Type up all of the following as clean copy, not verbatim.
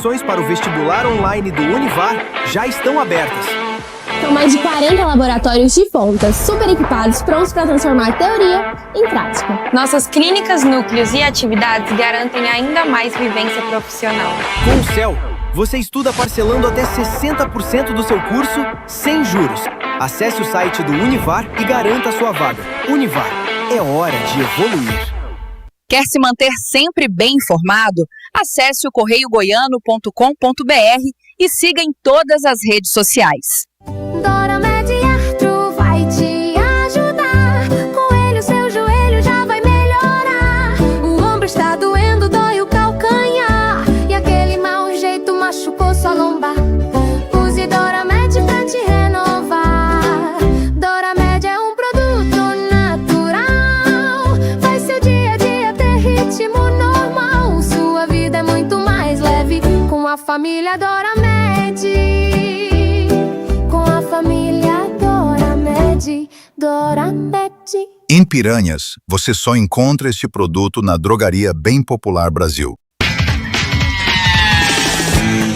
inscrições para o vestibular online do Univar já estão abertas. São mais de 40 laboratórios de ponta, super equipados, prontos para transformar teoria em prática. Nossas clínicas, núcleos e atividades garantem ainda mais vivência profissional. Com o CEL, você estuda parcelando até 60% do seu curso sem juros. Acesse o site do Univar e garanta a sua vaga. Univar, é hora de evoluir. Quer se manter sempre bem informado? Acesse o correiogoiano.com.br e siga em todas as redes sociais. Doramed Artro vai te ajudar. Com ele o seu joelho já vai melhorar. O ombro está doendo, dói o calcanhar. E aquele mau jeito machucou sua lombar. Use Doramed pra te renovar. Doramed é um produto natural. Faz seu dia a dia ter ritmo normal. Sua vida é muito mais leve com a família Doramed. Doramed. Em Piranhas, você só encontra este produto na Drogaria Bem Popular Brasil.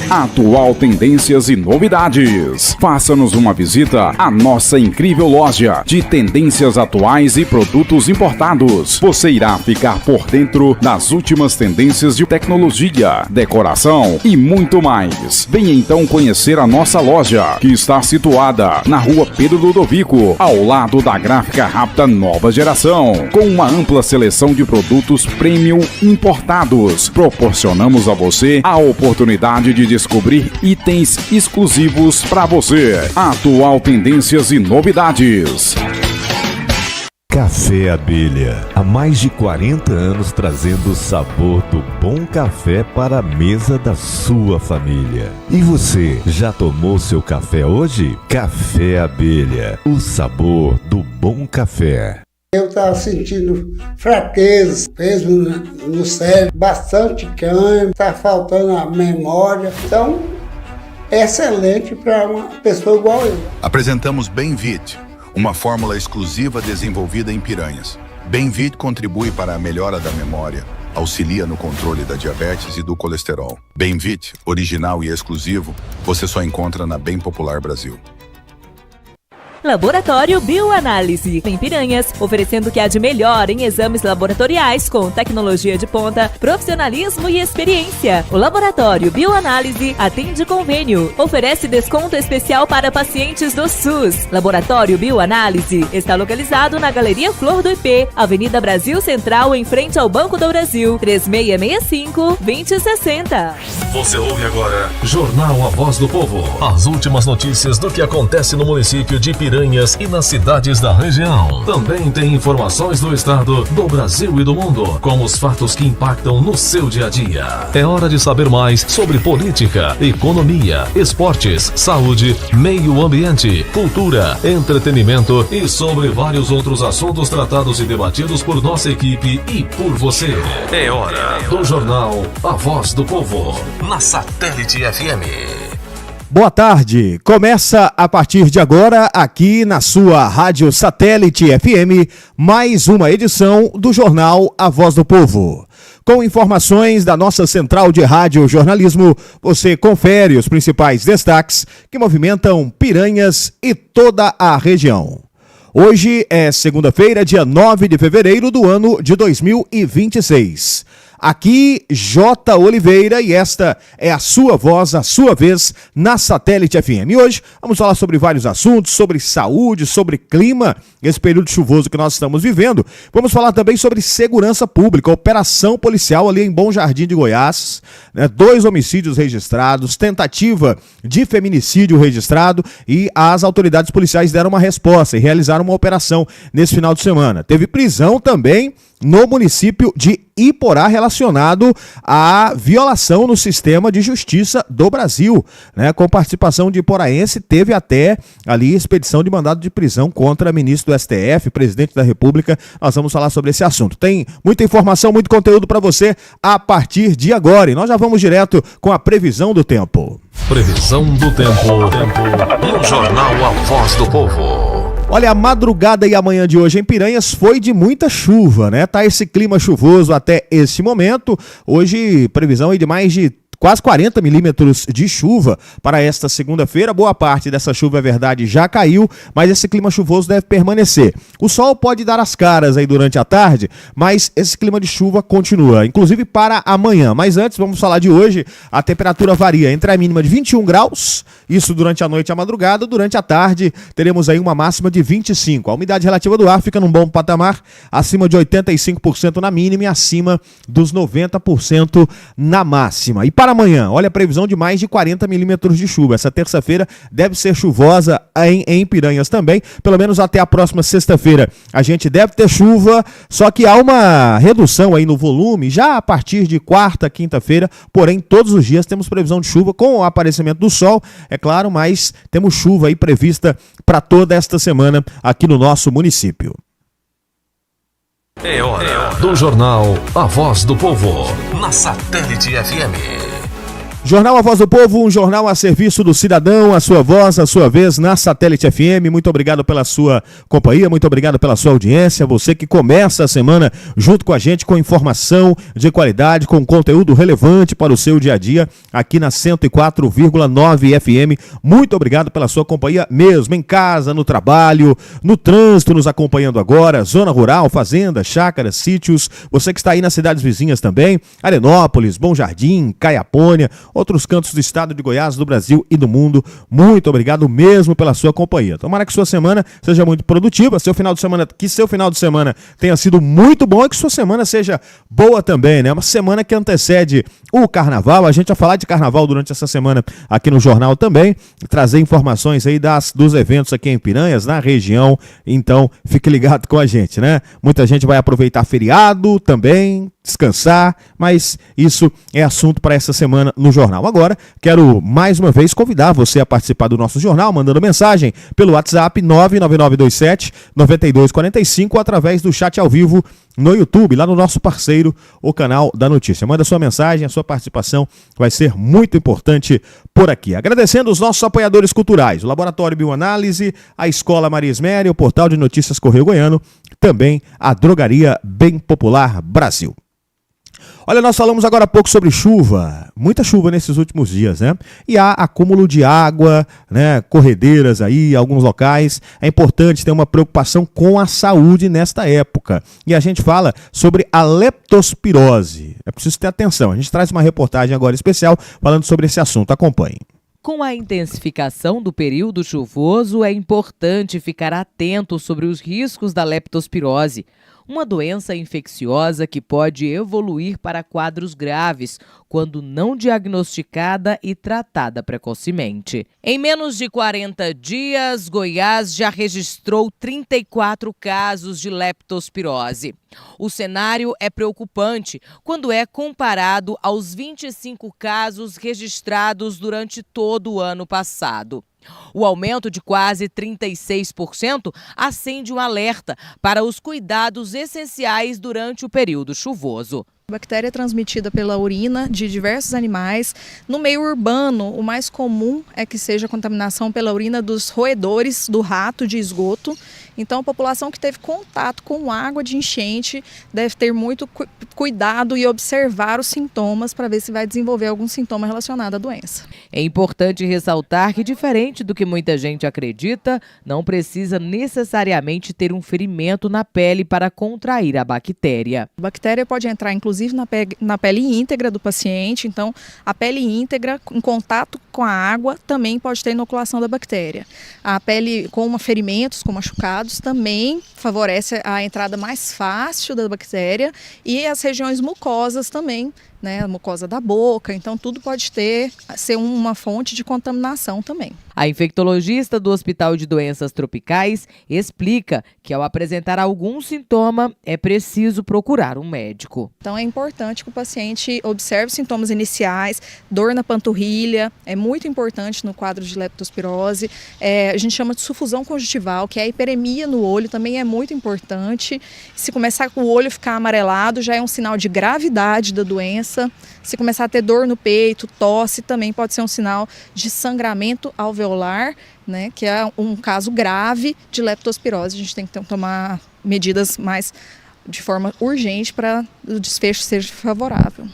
Atual tendências e novidades. Faça-nos uma visita à nossa incrível loja de tendências atuais e produtos importados. Você irá ficar por dentro das últimas tendências de tecnologia, decoração e muito mais. Venha então conhecer a nossa loja, que está situada na Rua Pedro Ludovico, ao lado da Gráfica Rápida Nova Geração, com uma ampla seleção de produtos premium importados. Proporcionamos a você a oportunidade de descobrir itens exclusivos para você. Atual tendências e novidades. Café Abelha, há mais de 40 anos trazendo o sabor do bom café para a mesa da sua família. E você, já tomou seu café hoje? Café Abelha, o sabor do bom café. Eu estava sentindo fraqueza, peso no cérebro, bastante câncer, está faltando a memória. Então, é excelente para uma pessoa igual eu. Apresentamos Benvit, uma fórmula exclusiva desenvolvida em Piranhas. Benvit contribui para a melhora da memória, auxilia no controle da diabetes e do colesterol. Benvit, original e exclusivo, você só encontra na Bem Popular Brasil. Laboratório Bioanálise, em Piranhas, oferecendo o que há de melhor em exames laboratoriais com tecnologia de ponta, profissionalismo e experiência. O Laboratório Bioanálise atende convênio, oferece desconto especial para pacientes do SUS. Laboratório Bioanálise está localizado na Galeria Flor do IP, Avenida Brasil Central, em frente ao Banco do Brasil, 3665-2060. Você ouve agora Jornal A Voz do Povo. As últimas notícias do que acontece no município de Piranhas e nas cidades da região. Também tem informações do estado, do Brasil e do mundo, com os fatos que impactam no seu dia a dia. É hora de saber mais sobre política, economia, esportes, saúde, meio ambiente, cultura, entretenimento e sobre vários outros assuntos tratados e debatidos por nossa equipe e por você. É hora do Jornal A Voz do Povo, na Satélite FM. Boa tarde, começa a partir de agora aqui na sua Rádio Satélite FM, mais uma edição do Jornal A Voz do Povo. Com informações da nossa central de rádio jornalismo, você confere os principais destaques que movimentam Piranhas e toda a região. Hoje é segunda-feira, dia 9 de fevereiro do ano de 2026. Aqui, J. Oliveira, e esta é a sua voz, a sua vez, na Satélite FM. E hoje vamos falar sobre vários assuntos, sobre saúde, sobre clima, esse período chuvoso que nós estamos vivendo. Vamos falar também sobre segurança pública, operação policial ali em Bom Jardim de Goiás, 2 homicídios registrados, tentativa de feminicídio registrado, e as autoridades policiais deram uma resposta e realizaram uma operação nesse final de semana. Teve prisão também no município de Iporá relacionado à violação no sistema de justiça do Brasil, com participação de iporaense. Teve até ali expedição de mandado de prisão contra ministro do STF, presidente da República. Nós vamos falar sobre esse assunto. Tem muita informação, muito conteúdo para você a partir de agora, e nós já vamos direto com a previsão do tempo. Previsão do tempo no Jornal A Voz do Povo. Olha, a madrugada e a manhã de hoje em Piranhas foi de muita chuva, Tá esse clima chuvoso até esse momento. Hoje, previsão aí de mais de quase 40 milímetros de chuva para esta segunda-feira. Boa parte dessa chuva, é verdade, já caiu, mas esse clima chuvoso deve permanecer. O sol pode dar as caras aí durante a tarde, mas esse clima de chuva continua, inclusive para amanhã. Mas antes, vamos falar de hoje. A temperatura varia entre a mínima de 21 graus, isso durante a noite e a madrugada. Durante a tarde, teremos aí uma máxima de 25. A umidade relativa do ar fica num bom patamar, acima de 85% na mínima e acima dos 90% na máxima. E para amanhã, olha a previsão de mais de 40 milímetros de chuva. Essa terça-feira deve ser chuvosa em Piranhas também, pelo menos até a próxima sexta-feira. A gente deve ter chuva, só que há uma redução aí no volume já a partir de quarta, quinta-feira, porém todos os dias temos previsão de chuva com o aparecimento do sol, é claro, mas temos chuva aí prevista para toda esta semana aqui no nosso município. É hora do Jornal A Voz do Povo, na Satélite FM. Jornal A Voz do Povo, um jornal a serviço do cidadão, a sua voz, a sua vez, na Satélite FM. Muito obrigado pela sua companhia, muito obrigado pela sua audiência. Você que começa a semana junto com a gente, com informação de qualidade, com conteúdo relevante para o seu dia a dia, aqui na 104,9 FM. Muito obrigado pela sua companhia mesmo, em casa, no trabalho, no trânsito, nos acompanhando agora, zona rural, fazenda, chácaras, sítios. Você que está aí nas cidades vizinhas também, Arenópolis, Bom Jardim, Caiapônia, outros cantos do estado de Goiás, do Brasil e do mundo. Muito obrigado mesmo pela sua companhia. Tomara que sua semana seja muito produtiva, que seu final de semana tenha sido muito bom e que sua semana seja boa também, né? Uma semana que antecede o carnaval. A gente vai falar de carnaval durante essa semana aqui no jornal também, trazer informações aí dos eventos aqui em Piranhas, na região. Então, fique ligado com a gente, né? Muita gente vai aproveitar feriado também, descansar, mas isso é assunto para essa semana no jornal. Agora, quero mais uma vez convidar você a participar do nosso jornal, mandando mensagem pelo WhatsApp 99927-9245 ou através do chat ao vivo no YouTube, lá no nosso parceiro, o Canal da Notícia. Manda sua mensagem, a sua participação vai ser muito importante por aqui. Agradecendo os nossos apoiadores culturais, o Laboratório Bioanálise, a Escola Maria Isméria, o Portal de Notícias Correio Goiano, também a Drogaria Bem Popular Brasil. Olha, nós falamos agora há pouco sobre chuva, muita chuva nesses últimos dias, né? E há acúmulo de água, né? Corredeiras aí, em alguns locais. É importante ter uma preocupação com a saúde nesta época. E a gente fala sobre a leptospirose. É preciso ter atenção. A gente traz uma reportagem agora especial falando sobre esse assunto. Acompanhe. Com a intensificação do período chuvoso, é importante ficar atento sobre os riscos da leptospirose, uma doença infecciosa que pode evoluir para quadros graves quando não diagnosticada e tratada precocemente. Em menos de 40 dias, Goiás já registrou 34 casos de leptospirose. O cenário é preocupante quando é comparado aos 25 casos registrados durante todo o ano passado. O aumento de quase 36% acende um alerta para os cuidados essenciais durante o período chuvoso. A bactéria é transmitida pela urina de diversos animais. No meio urbano, o mais comum é que seja a contaminação pela urina dos roedores do rato de esgoto. Então, a população que teve contato com água de enchente deve ter muito cuidado e observar os sintomas para ver se vai desenvolver algum sintoma relacionado à doença. É importante ressaltar que, diferente do que muita gente acredita, não precisa necessariamente ter um ferimento na pele para contrair a bactéria. A bactéria pode entrar, inclusive, na pele íntegra do paciente. Então, a pele íntegra, em contato com a água, também pode ter inoculação da bactéria. A pele com ferimentos, com machucados, também favorece a entrada mais fácil da bactéria, e as regiões mucosas também, né, a mucosa da boca. Então tudo pode ser uma fonte de contaminação também. A infectologista do Hospital de Doenças Tropicais explica que ao apresentar algum sintoma é preciso procurar um médico. Então é importante que o paciente observe sintomas iniciais, dor na panturrilha, é muito importante no quadro de leptospirose. A gente chama de sufusão conjuntival, que é a hiperemia no olho, também é muito importante. Se começar com o olho ficar amarelado, já é um sinal de gravidade da doença. Se começar a ter dor no peito, tosse, também pode ser um sinal de sangramento alveolar, né, que é um caso grave de leptospirose. A gente tem que tomar medidas mais de forma urgente para o desfecho seja favorável.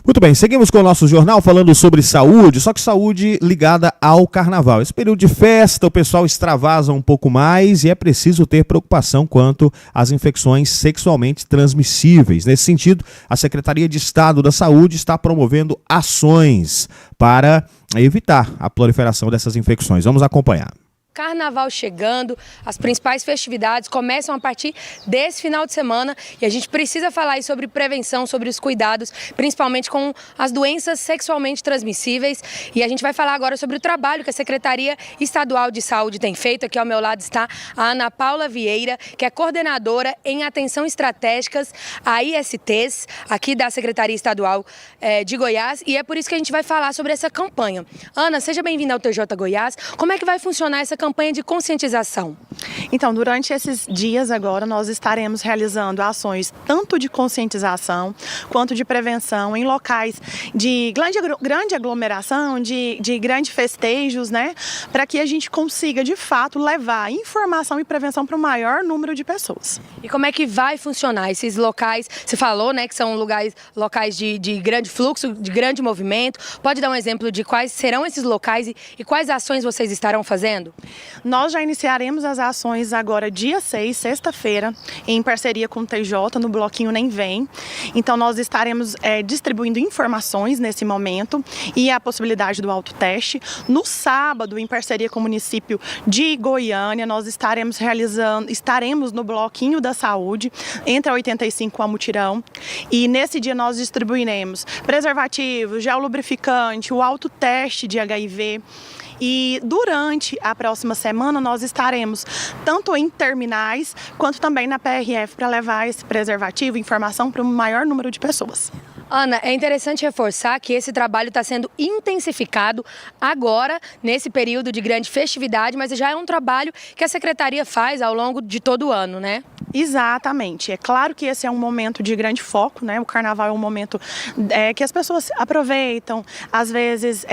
Muito bem, seguimos com o nosso jornal falando sobre saúde, só que saúde ligada ao carnaval. Esse período de festa, o pessoal extravasa um pouco mais e é preciso ter preocupação quanto às infecções sexualmente transmissíveis. Nesse sentido, a Secretaria de Estado da Saúde está promovendo ações para evitar a proliferação dessas infecções. Vamos acompanhar. Carnaval chegando, as principais festividades começam a partir desse final de semana e a gente precisa falar aí sobre prevenção, sobre os cuidados, principalmente com as doenças sexualmente transmissíveis. E a gente vai falar agora sobre o trabalho que a Secretaria Estadual de Saúde tem feito. Aqui ao meu lado está a Ana Paula Vieira, que é coordenadora em atenção estratégicas a ISTs, aqui da Secretaria Estadual de Goiás, e é por isso que a gente vai falar sobre essa campanha. Ana, seja bem-vinda ao TJ Goiás. Como é que vai funcionar essa campanha de conscientização? Então, durante esses dias agora, nós estaremos realizando ações tanto de conscientização quanto de prevenção em locais de grande aglomeração, de grandes festejos, né? Para que a gente consiga, de fato, levar informação e prevenção para o maior número de pessoas. E como é que vai funcionar esses locais? Você falou, né, que são locais de grande fluxo, de grande movimento. Pode dar um exemplo de quais serão esses locais e quais ações vocês estarão fazendo? Nós já iniciaremos as ações agora dia 6, sexta-feira, em parceria com o TJ, no bloquinho Nem Vem. Então nós estaremos distribuindo informações nesse momento e a possibilidade do autoteste. No sábado, em parceria com o município de Goiânia, nós estaremos no bloquinho da saúde, entre a 85 a Mutirão. E nesse dia nós distribuiremos preservativo, gel lubrificante, o autoteste de HIV. E durante a próxima semana nós estaremos tanto em terminais quanto também na PRF para levar esse preservativo e informação para o maior número de pessoas. Ana, é interessante reforçar que esse trabalho está sendo intensificado agora, nesse período de grande festividade, mas já é um trabalho que a Secretaria faz ao longo de todo o ano, né? Exatamente. É claro que esse é um momento de grande foco, né? O Carnaval é um momento que as pessoas aproveitam, às vezes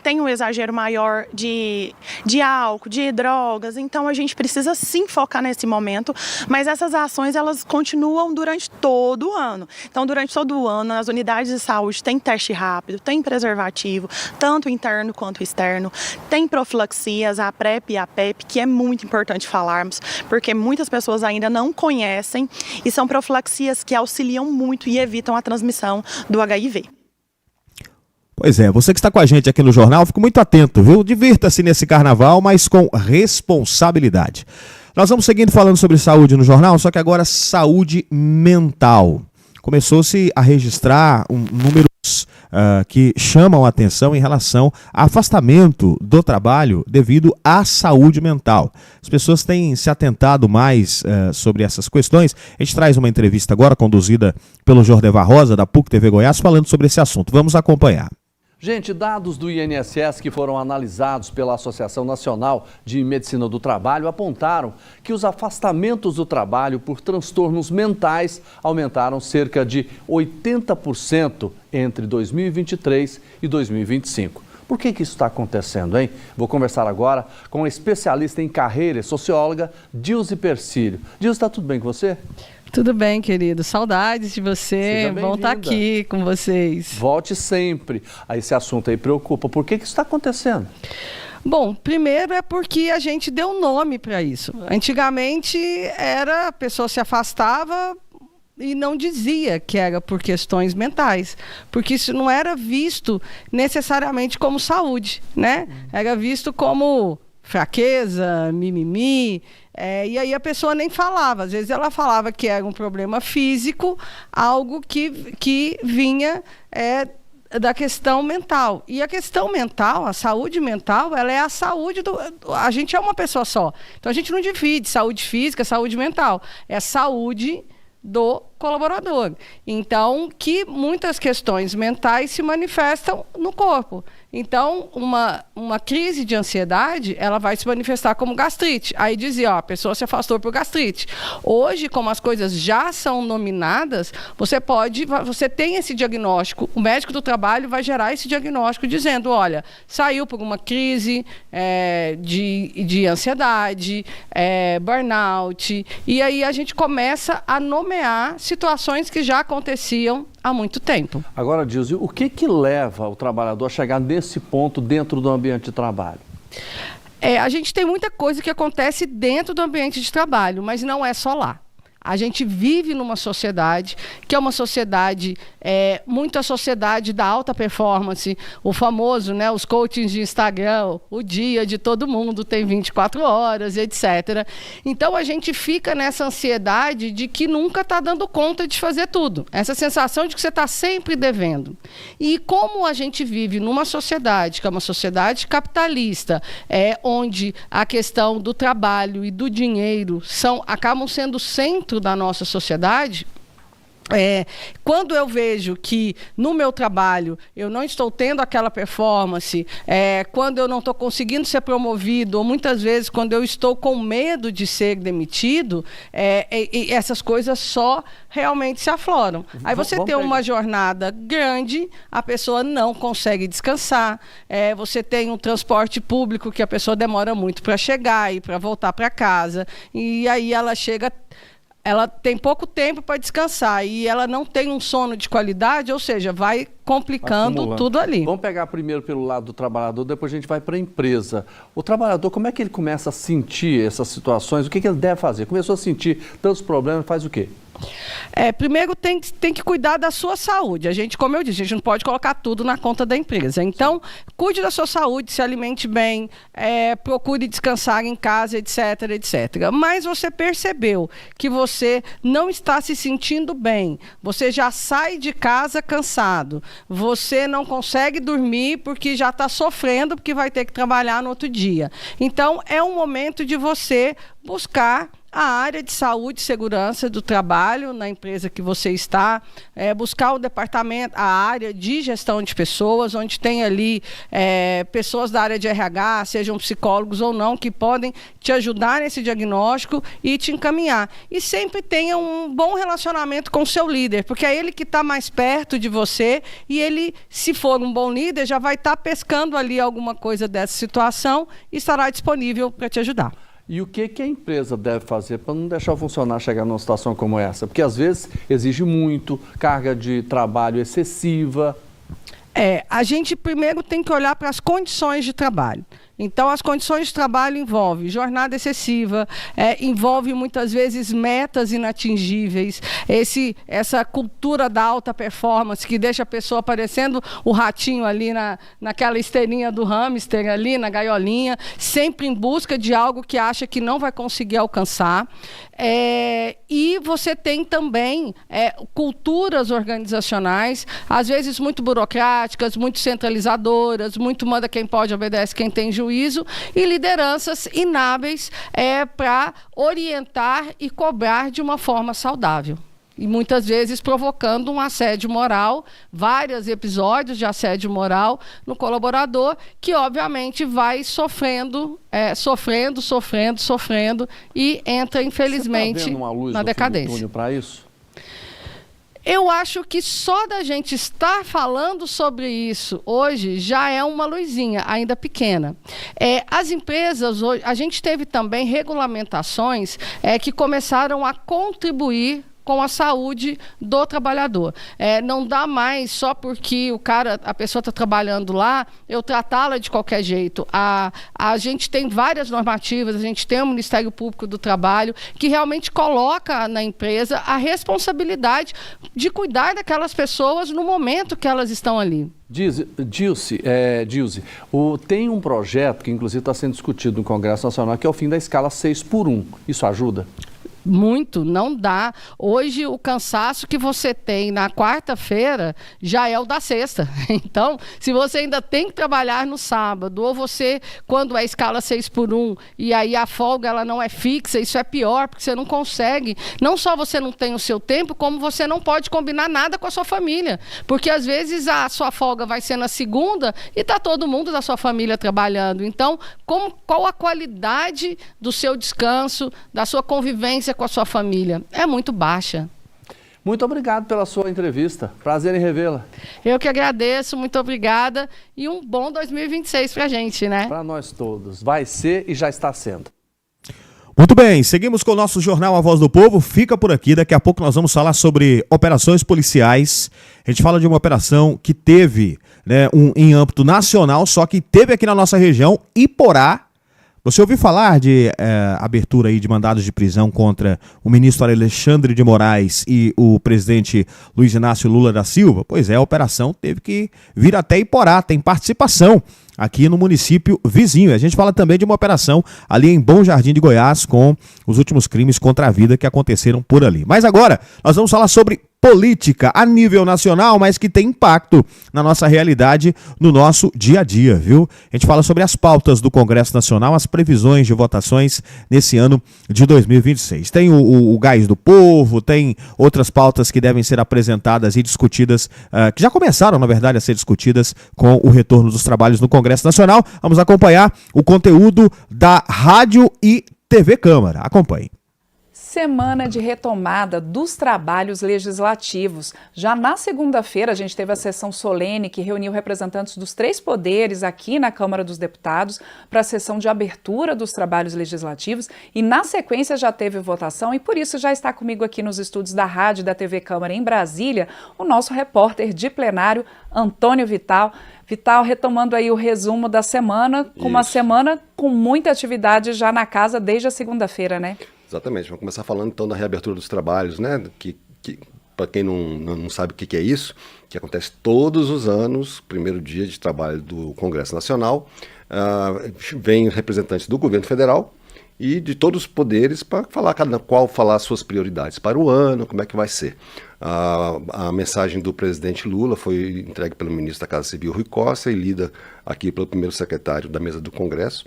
tem um exagero maior de álcool, de drogas, então a gente precisa sim focar nesse momento, mas essas ações elas continuam durante todo o ano. Então, durante todo o ano, as unidades de saúde tem teste rápido, tem preservativo, tanto interno quanto externo, tem profilaxias, a PrEP e a PEP, que é muito importante falarmos, porque muitas pessoas ainda não conhecem e são profilaxias que auxiliam muito e evitam a transmissão do HIV. Pois é, você que está com a gente aqui no jornal, fique muito atento, viu? Divirta-se nesse carnaval, mas com responsabilidade. Nós vamos seguindo falando sobre saúde no jornal, só que agora saúde mental. Começou-se a registrar números que chamam a atenção em relação a afastamento do trabalho devido à saúde mental. As pessoas têm se atentado mais sobre essas questões. A gente traz uma entrevista agora conduzida pelo Jordevar Rosa, da PUC TV Goiás, falando sobre esse assunto. Vamos acompanhar. Gente, dados do INSS que foram analisados pela Associação Nacional de Medicina do Trabalho apontaram que os afastamentos do trabalho por transtornos mentais aumentaram cerca de 80% entre 2023 e 2025. Por que isso está acontecendo, hein? Vou conversar agora com a especialista em carreira e socióloga, Dilze Persílio. Dilze, está tudo bem com você? Tudo bem, querido. Saudades de você. Bom estar aqui com vocês. Volte sempre. Esse assunto aí preocupa. Por que isso está acontecendo? Bom, primeiro é porque a gente deu nome para isso. Antigamente a pessoa se afastava e não dizia que era por questões mentais, porque isso não era visto necessariamente como saúde, né? Era visto como fraqueza, mimimi. E aí a pessoa nem falava. Às vezes ela falava que era um problema físico, algo que vinha da questão mental. E a questão mental, a saúde mental, ela é a saúde a gente é uma pessoa só. Então a gente não divide saúde física, saúde mental. É a saúde do colaborador. Então, que muitas questões mentais se manifestam no corpo. Então, uma crise de ansiedade, ela vai se manifestar como gastrite. Aí dizia, a pessoa se afastou por gastrite. Hoje, como as coisas já são nominadas, você tem esse diagnóstico, o médico do trabalho vai gerar esse diagnóstico dizendo, olha, saiu por uma crise de ansiedade, burnout, e aí a gente começa a nomear situações que já aconteciam há muito tempo. Agora, Dilce, o que leva o trabalhador a chegar nesse ponto dentro do ambiente de trabalho? A gente tem muita coisa que acontece dentro do ambiente de trabalho, mas não é só lá. A gente vive numa sociedade que é uma sociedade, muito a sociedade da alta performance, o famoso, né, os coachings de Instagram, o dia de todo mundo tem 24 horas, etc. Então a gente fica nessa ansiedade de que nunca está dando conta de fazer tudo. Essa sensação de que você está sempre devendo. E como a gente vive numa sociedade, que é uma sociedade capitalista, onde a questão do trabalho e do dinheiro acabam sendo o centro da nossa sociedade, quando eu vejo que no meu trabalho eu não estou tendo aquela performance, quando eu não estou conseguindo ser promovido, ou muitas vezes quando eu estou com medo de ser demitido, essas coisas só realmente se afloram. Aí você tem uma jornada grande, a pessoa não consegue descansar, você tem um transporte público que a pessoa demora muito para chegar e para voltar para casa, e aí ela tem pouco tempo para descansar e ela não tem um sono de qualidade, ou seja, vai complicando tudo ali. Vamos pegar primeiro pelo lado do trabalhador, depois a gente vai para a empresa. O trabalhador, como é que ele começa a sentir essas situações? O que ele deve fazer? Começou a sentir tantos problemas, faz o quê? Primeiro tem que cuidar da sua saúde. A gente, como eu disse, a gente não pode colocar tudo na conta da empresa. Então, cuide da sua saúde, se alimente bem, procure descansar em casa, etc, etc. Mas você percebeu que você não está se sentindo bem, você já sai de casa cansado, você não consegue dormir porque já está sofrendo, porque vai ter que trabalhar no outro dia. Então, é um momento de você buscar a área de saúde e segurança do trabalho na empresa que você está, buscar o departamento, a área de gestão de pessoas, onde tem ali pessoas da área de RH, sejam psicólogos ou não, que podem te ajudar nesse diagnóstico e te encaminhar. E sempre tenha um bom relacionamento com o seu líder, porque é ele que está mais perto de você e ele, se for um bom líder, já vai estar pescando ali alguma coisa dessa situação e estará disponível para te ajudar. E o que a empresa deve fazer para não deixar o funcionário chegar numa situação como essa? Porque às vezes exige muito, carga de trabalho excessiva. A gente primeiro tem que olhar para as condições de trabalho. Então, as condições de trabalho envolvem jornada excessiva, envolve muitas vezes metas inatingíveis, essa cultura da alta performance que deixa a pessoa parecendo o ratinho ali naquela esteirinha do hamster ali, na gaiolinha, sempre em busca de algo que acha que não vai conseguir alcançar. E você tem também culturas organizacionais, às vezes muito burocráticas, muito centralizadoras, muito manda quem pode, obedece quem tem juízo, e lideranças inábeis para orientar e cobrar de uma forma saudável. E muitas vezes provocando um assédio moral, vários episódios de assédio moral no colaborador, que obviamente vai sofrendo e entra, infelizmente, Você tá vendo uma luz na decadência. No fim do túnel para isso? Eu acho que só da gente estar falando sobre isso hoje já é uma luzinha, ainda pequena. As empresas, hoje, a gente teve também regulamentações que começaram a contribuir com a saúde do trabalhador. Não dá mais só porque a pessoa está trabalhando lá, eu tratá-la de qualquer jeito. A gente tem várias normativas, a gente tem o Ministério Público do Trabalho, que realmente coloca na empresa a responsabilidade de cuidar daquelas pessoas no momento que elas estão ali. Dilce, tem um projeto que inclusive está sendo discutido no Congresso Nacional, que é o fim da escala 6x1. Isso ajuda? Muito, não dá. Hoje o cansaço que você tem na quarta-feira já é o da sexta. Então, se você ainda tem que trabalhar no sábado, ou você, quando é escala 6x1, e aí a folga ela não é fixa, isso é pior, porque você não consegue. Não só você não tem o seu tempo, como você não pode combinar nada com a sua família. Porque às vezes a sua folga vai ser na segunda e está todo mundo da sua família trabalhando. Então, qual a qualidade do seu descanso, da sua convivência com a sua família? É muito baixa. Muito obrigado pela sua entrevista. Prazer em revê-la. Eu que agradeço, muito obrigada. E um bom 2026 pra gente, né? Para nós todos. Vai ser e já está sendo. Muito bem, seguimos com o nosso Jornal A Voz do Povo. Fica por aqui, daqui a pouco nós vamos falar sobre operações policiais. A gente fala de uma operação que teve, né, em âmbito nacional, só que teve aqui na nossa região, Iporá. Você ouviu falar de abertura aí de mandados de prisão contra o ministro Alexandre de Moraes e o presidente Luiz Inácio Lula da Silva? Pois é, a operação teve que vir até Iporá, tem participação aqui no município vizinho. A gente fala também de uma operação ali em Bom Jardim de Goiás com os últimos crimes contra a vida que aconteceram por ali. Mas agora nós vamos falar sobre política a nível nacional, mas que tem impacto na nossa realidade, no nosso dia a dia, viu? A gente fala sobre as pautas do Congresso Nacional, as previsões de votações nesse ano de 2026. Tem o Gás do Povo, tem outras pautas que devem ser apresentadas e discutidas, que já começaram, na verdade, a ser discutidas com o retorno dos trabalhos no Congresso Nacional. Vamos acompanhar o conteúdo da Rádio e TV Câmara. Acompanhe. Semana de retomada dos trabalhos legislativos. Já na segunda-feira, a gente teve a sessão solene que reuniu representantes dos 3 poderes aqui na Câmara dos Deputados para a sessão de abertura dos trabalhos legislativos e, na sequência, já teve votação e, por isso, já está comigo aqui nos estúdios da Rádio e da TV Câmara em Brasília o nosso repórter de plenário, Antônio Vital. Vital, retomando aí o resumo da semana, com uma semana com muita atividade já na casa desde a segunda-feira, né? Exatamente, vamos começar falando então da reabertura dos trabalhos, né? Que para quem não sabe o que é isso, que acontece todos os anos, primeiro dia de trabalho do Congresso Nacional, vem representantes do governo federal e de todos os poderes para falar, cada qual falar suas prioridades para o ano, como é que vai ser. A mensagem do presidente Lula foi entregue pelo ministro da Casa Civil, Rui Costa, e lida aqui pelo primeiro secretário da mesa do Congresso,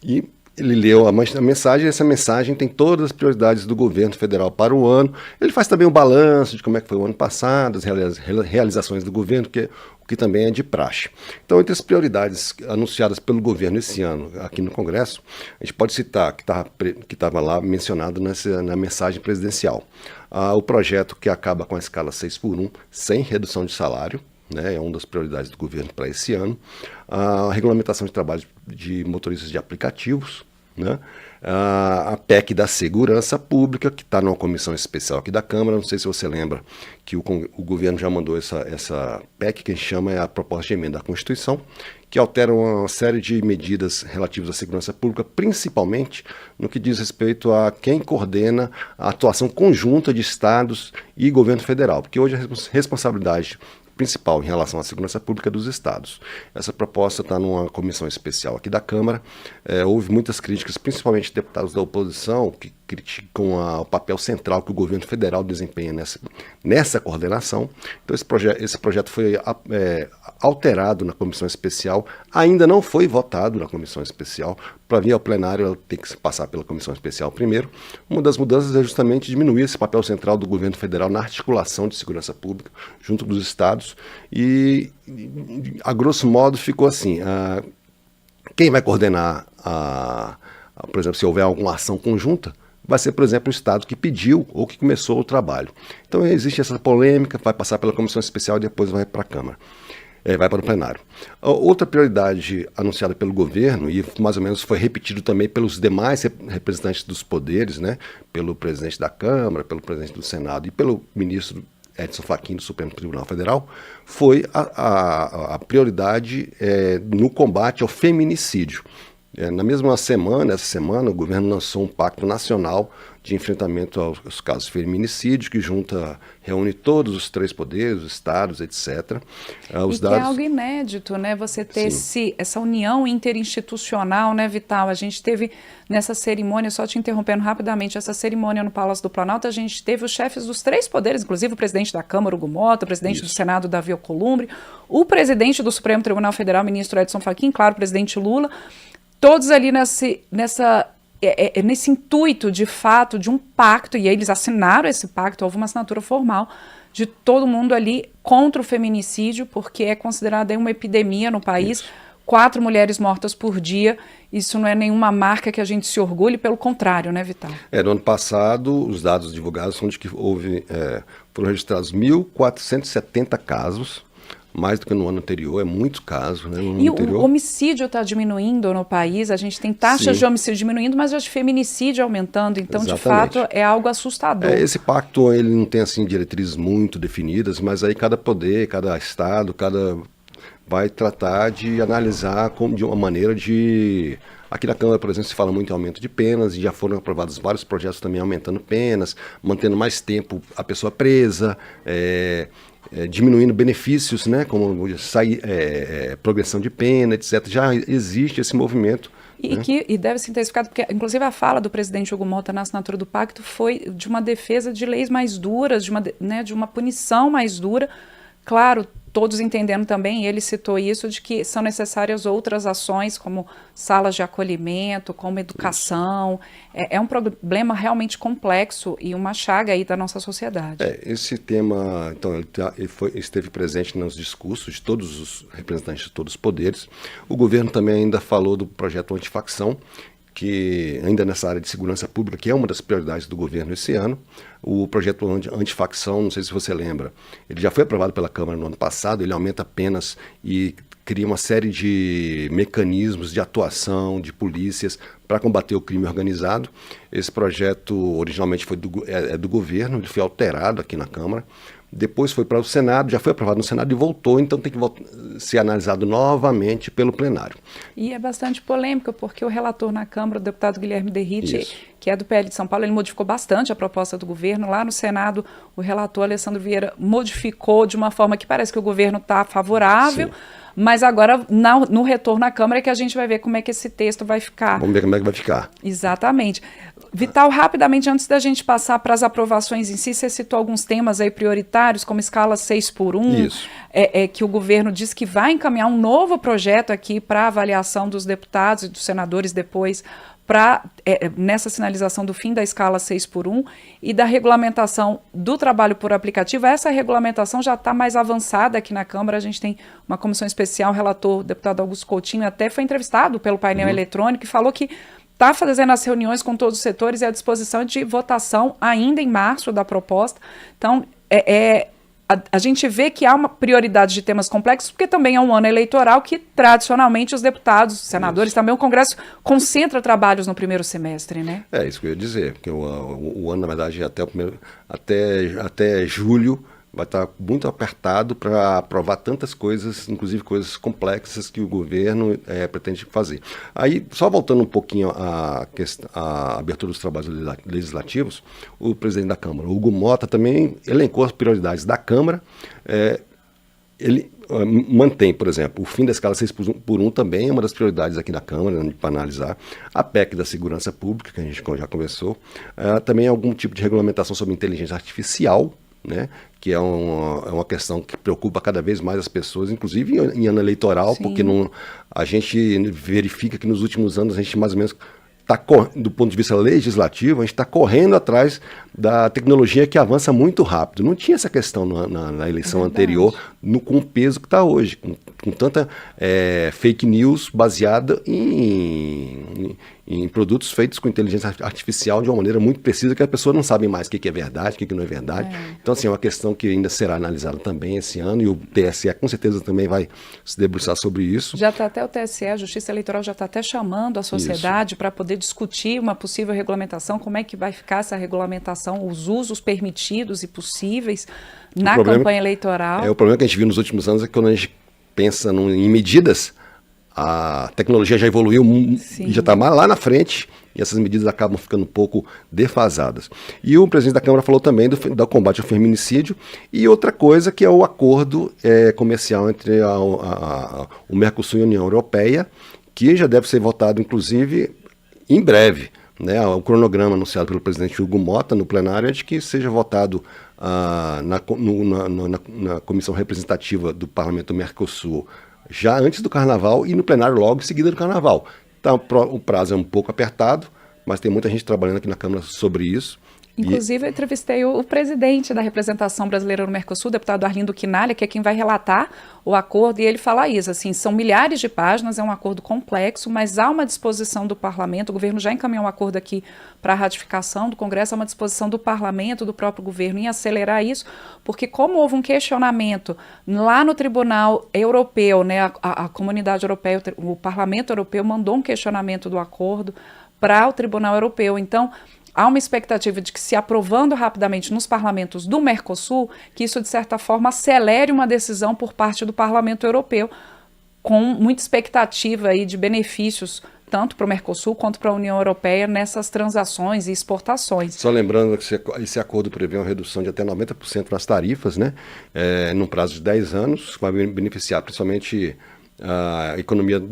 e ele leu a mensagem, e essa mensagem tem todas as prioridades do governo federal para o ano. Ele faz também um balanço de como é que foi o ano passado, as realizações do governo, o que também é de praxe. Então, entre as prioridades anunciadas pelo governo esse ano aqui no Congresso, a gente pode citar, que estava lá mencionado na mensagem presidencial, o projeto que acaba com a escala 6x1, sem redução de salário, né, é uma das prioridades do governo para esse ano, a regulamentação de trabalho de motoristas de aplicativos, né, a PEC da segurança pública, que está numa comissão especial aqui da Câmara. Não sei se você lembra que o governo já mandou essa PEC, que a gente chama a proposta de emenda à Constituição, que altera uma série de medidas relativas à segurança pública, principalmente no que diz respeito a quem coordena a atuação conjunta de estados e governo federal, porque hoje a responsabilidade principal em relação à segurança pública dos estados. Essa proposta está numa comissão especial aqui da Câmara. Houve muitas críticas, principalmente de deputados da oposição, que criticam o papel central que o governo federal desempenha nessa coordenação. Então esse projeto foi alterado na comissão especial, ainda não foi votado na comissão especial. Para vir ao plenário, ela tem que passar pela comissão especial primeiro. Uma das mudanças é justamente diminuir esse papel central do governo federal na articulação de segurança pública junto dos estados. E, a grosso modo, ficou assim: quem vai coordenar, por exemplo, se houver alguma ação conjunta, vai ser, por exemplo, o estado que pediu ou que começou o trabalho. Então existe essa polêmica, vai passar pela comissão especial e depois vai para a Câmara. Vai para o plenário. Outra prioridade anunciada pelo governo, e mais ou menos foi repetido também pelos demais representantes dos poderes, né, pelo presidente da Câmara, pelo presidente do Senado e pelo ministro Edson Fachin do Supremo Tribunal Federal, foi a prioridade no combate ao feminicídio. Na mesma semana, essa semana, o governo lançou um pacto nacional de enfrentamento aos casos de feminicídio, que reúne todos os 3 poderes, os estados, etc. Que é algo inédito, né? Você ter essa união interinstitucional, né, Vital? A gente teve nessa cerimônia, só te interrompendo rapidamente, essa cerimônia no Palácio do Planalto, a gente teve os chefes dos 3 poderes, inclusive o presidente da Câmara, Hugo Mota, o presidente do Senado, Davi Alcolumbre, o presidente do Supremo Tribunal Federal, ministro Edson Fachin, claro, o presidente Lula, todos ali nesse intuito, de fato, de um pacto, e eles assinaram esse pacto, houve uma assinatura formal de todo mundo ali contra o feminicídio, porque é considerada uma epidemia no país. 4 mulheres mortas por dia, isso não é nenhuma marca que a gente se orgulhe, pelo contrário, né, Vital? No ano passado, os dados divulgados são de que foram registrados 1.470 casos, mais do que no ano anterior, é muito caso, né? E o homicídio está diminuindo no país, a gente tem taxas de homicídio diminuindo, mas as de feminicídio aumentando, então de fato é algo assustador. Esse pacto ele não tem assim diretrizes muito definidas, mas aí cada poder, cada estado, vai tratar de analisar de uma maneira de... Aqui na Câmara, por exemplo, se fala muito em aumento de penas, e já foram aprovados vários projetos também aumentando penas, mantendo mais tempo a pessoa presa, diminuindo benefícios, né, como progressão de pena, etc. Já existe esse movimento. E deve ser intensificado, porque inclusive a fala do presidente Hugo Mota na assinatura do pacto foi de uma defesa de leis mais duras, de uma punição mais dura. Claro, todos entendendo também, ele citou isso, de que são necessárias outras ações, como salas de acolhimento, como educação. É um problema realmente complexo e uma chaga aí da nossa sociedade. Esse tema, então, ele esteve presente nos discursos de todos os representantes de todos os poderes. O governo também ainda falou do projeto antifacção, que ainda nessa área de segurança pública, que é uma das prioridades do governo esse ano. O projeto antifacção, não sei se você lembra, ele já foi aprovado pela Câmara no ano passado, ele aumenta penas e cria uma série de mecanismos de atuação de polícias para combater o crime organizado. Esse projeto originalmente foi do governo, ele foi alterado aqui na Câmara, depois foi para o Senado, já foi aprovado no Senado e voltou, então tem que ser analisado novamente pelo plenário. E é bastante polêmico, porque o relator na Câmara, o deputado Guilherme Derrite, que é do PL de São Paulo, ele modificou bastante a proposta do governo. Lá no Senado, o relator Alessandro Vieira modificou de uma forma que parece que o governo está favorável, mas agora no retorno à Câmara é que a gente vai ver como é que esse texto vai ficar. Vamos ver como é que vai ficar. Exatamente. Vital, rapidamente, antes da gente passar para as aprovações em si, você citou alguns temas aí prioritários, como escala 6x1, que o governo diz que vai encaminhar um novo projeto aqui para avaliação dos deputados e dos senadores depois, nessa sinalização do fim da escala 6x1 e da regulamentação do trabalho por aplicativo. Essa regulamentação já está mais avançada aqui na Câmara, a gente tem uma comissão especial, o relator, o deputado Augusto Coutinho, até foi entrevistado pelo painel eletrônico e falou que está fazendo as reuniões com todos os setores e à disposição de votação ainda em março da proposta. Então, a gente vê que há uma prioridade de temas complexos, porque também é um ano eleitoral que, tradicionalmente, os deputados, os senadores, também o Congresso concentra trabalhos no primeiro semestre, né? É isso que eu ia dizer, porque o ano, na verdade, até julho, vai estar muito apertado para aprovar tantas coisas, inclusive coisas complexas que o governo pretende fazer. Aí, só voltando um pouquinho à abertura dos trabalhos legislativos, o presidente da Câmara, Hugo Mota, também elencou as prioridades da Câmara. Ele mantém, por exemplo, o fim da escala 6x1 também é uma das prioridades aqui na Câmara, para analisar. A PEC da segurança pública, que a gente já conversou. Também algum tipo de regulamentação sobre inteligência artificial, né, que é uma questão que preocupa cada vez mais as pessoas, inclusive em ano eleitoral, porque a gente verifica que nos últimos anos a gente mais ou menos do ponto de vista legislativo, a gente está correndo atrás da tecnologia que avança muito rápido. Não tinha essa questão na eleição anterior, com o peso que está hoje, com tanta fake news baseada em produtos feitos com inteligência artificial de uma maneira muito precisa, que a pessoa não sabe mais o que é verdade, o que não é verdade. Então, assim, é uma questão que ainda será analisada também esse ano, e o TSE com certeza também vai se debruçar sobre isso. Já está até o TSE, a Justiça Eleitoral já está até chamando a sociedade para poder discutir uma possível regulamentação, como é que vai ficar essa regulamentação, os usos permitidos e possíveis na campanha eleitoral. O problema que a gente viu nos últimos anos é que quando a gente pensa em medidas, a tecnologia já evoluiu e já está lá na frente, e essas medidas acabam ficando um pouco defasadas. E o presidente da Câmara falou também do combate ao feminicídio, e outra coisa que é o acordo comercial entre o Mercosul e a União Europeia, que já deve ser votado, inclusive, em breve. Né? O cronograma anunciado pelo presidente Hugo Mota no plenário é de que seja votado na comissão representativa do Parlamento Mercosul já antes do Carnaval e no plenário logo em seguida do Carnaval. Então, o prazo é um pouco apertado, mas tem muita gente trabalhando aqui na Câmara sobre isso. Inclusive, eu entrevistei o presidente da representação brasileira no Mercosul, o deputado Arlindo Quinalha, que é quem vai relatar o acordo, e ele fala isso, assim, são milhares de páginas, é um acordo complexo, mas há uma disposição do parlamento, o governo já encaminhou um acordo aqui para a ratificação do Congresso, há uma disposição do parlamento, do próprio governo, em acelerar isso, porque como houve um questionamento lá no Tribunal Europeu, né, a Comunidade Europeia, o Parlamento Europeu mandou um questionamento do acordo para o Tribunal Europeu, então há uma expectativa de que, se aprovando rapidamente nos parlamentos do Mercosul, que isso, de certa forma, acelere uma decisão por parte do Parlamento Europeu, com muita expectativa aí de benefícios, tanto para o Mercosul quanto para a União Europeia, nessas transações e exportações. Só lembrando que esse acordo prevê uma redução de até 90% nas tarifas, né, num prazo de 10 anos, que vai beneficiar principalmente a economia,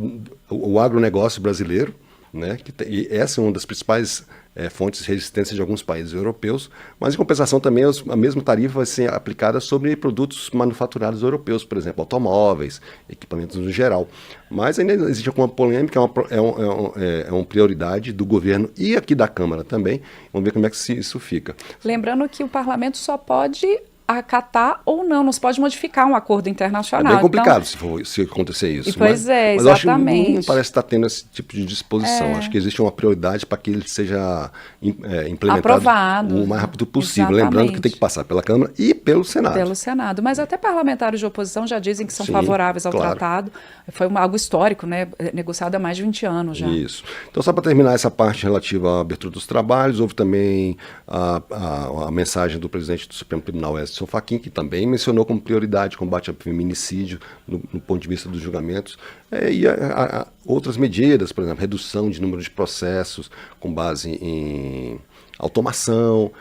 o agronegócio brasileiro, né, e essa é uma das principais fontes de resistência de alguns países europeus, mas em compensação também a mesma tarifa vai ser aplicada sobre produtos manufaturados europeus, por exemplo, automóveis, equipamentos no geral. Mas ainda existe alguma polêmica, é uma prioridade do governo e aqui da Câmara também. Vamos ver como é que isso fica. Lembrando que o parlamento só pode acatar ou não se pode modificar um acordo internacional. É bem complicado, então, se acontecer isso. Pois mas exatamente. eu acho que não parece estar tendo esse tipo de disposição. Acho que existe uma prioridade para que ele seja implementado aprovado o mais rápido possível. Exatamente. Lembrando que tem que passar pela Câmara e pelo Senado. Pelo Senado. Mas até parlamentares de oposição já dizem que são Sim, favoráveis ao claro. tratado. Foi algo histórico, né? Negociado há mais de 20 anos já. Isso. Então, só para terminar essa parte relativa à abertura dos trabalhos, houve também a mensagem do presidente do Supremo Tribunal, Edson Fachin, que também mencionou como prioridade o combate ao feminicídio no ponto de vista dos julgamentos, e outras medidas, por exemplo, redução de número de processos com base em automação,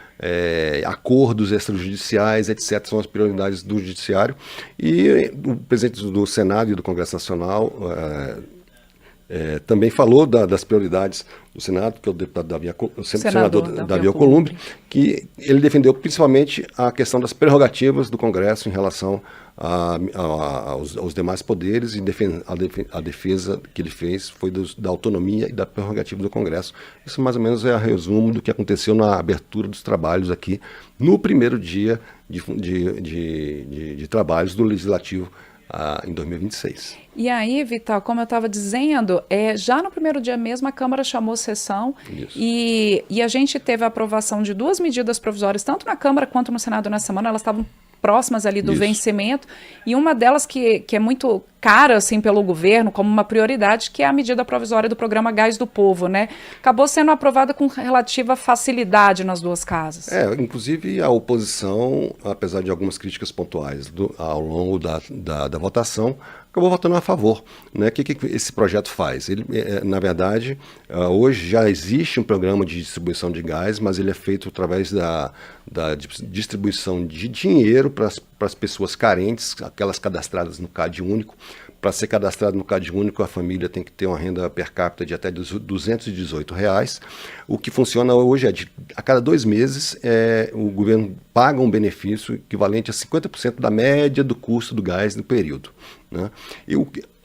acordos extrajudiciais, etc., são as prioridades do Judiciário. E o presidente do Senado e do Congresso Nacional também falou das prioridades do Senado, que é o deputado senador Davi Alcolumbre, que ele defendeu principalmente a questão das prerrogativas do Congresso em relação aos demais poderes, e a defesa que ele fez foi da autonomia e da prerrogativa do Congresso. Isso mais ou menos é a resumo do que aconteceu na abertura dos trabalhos aqui no primeiro dia de trabalhos do Legislativo em 2026. E aí, Vital, como eu estava dizendo, já no primeiro dia mesmo a Câmara chamou sessão e a gente teve a aprovação de 2 medidas provisórias, tanto na Câmara quanto no Senado na semana. Elas estavam próximas ali do vencimento, e uma delas que é muito cara assim pelo governo como uma prioridade, que é a medida provisória do programa Gás do Povo, né? Acabou sendo aprovada com relativa facilidade nas duas casas. Inclusive a oposição, apesar de algumas críticas pontuais ao longo da votação, acabou votando a favor, né? O que esse projeto faz? Ele, na verdade, hoje já existe um programa de distribuição de gás, mas ele é feito através da distribuição de dinheiro para as pessoas carentes, aquelas cadastradas no CAD único. Para ser cadastrado no CAD único, a família tem que ter uma renda per capita de até R$218. O que funciona hoje a cada 2 meses, o governo paga um benefício equivalente a 50% da média do custo do gás no período, né? E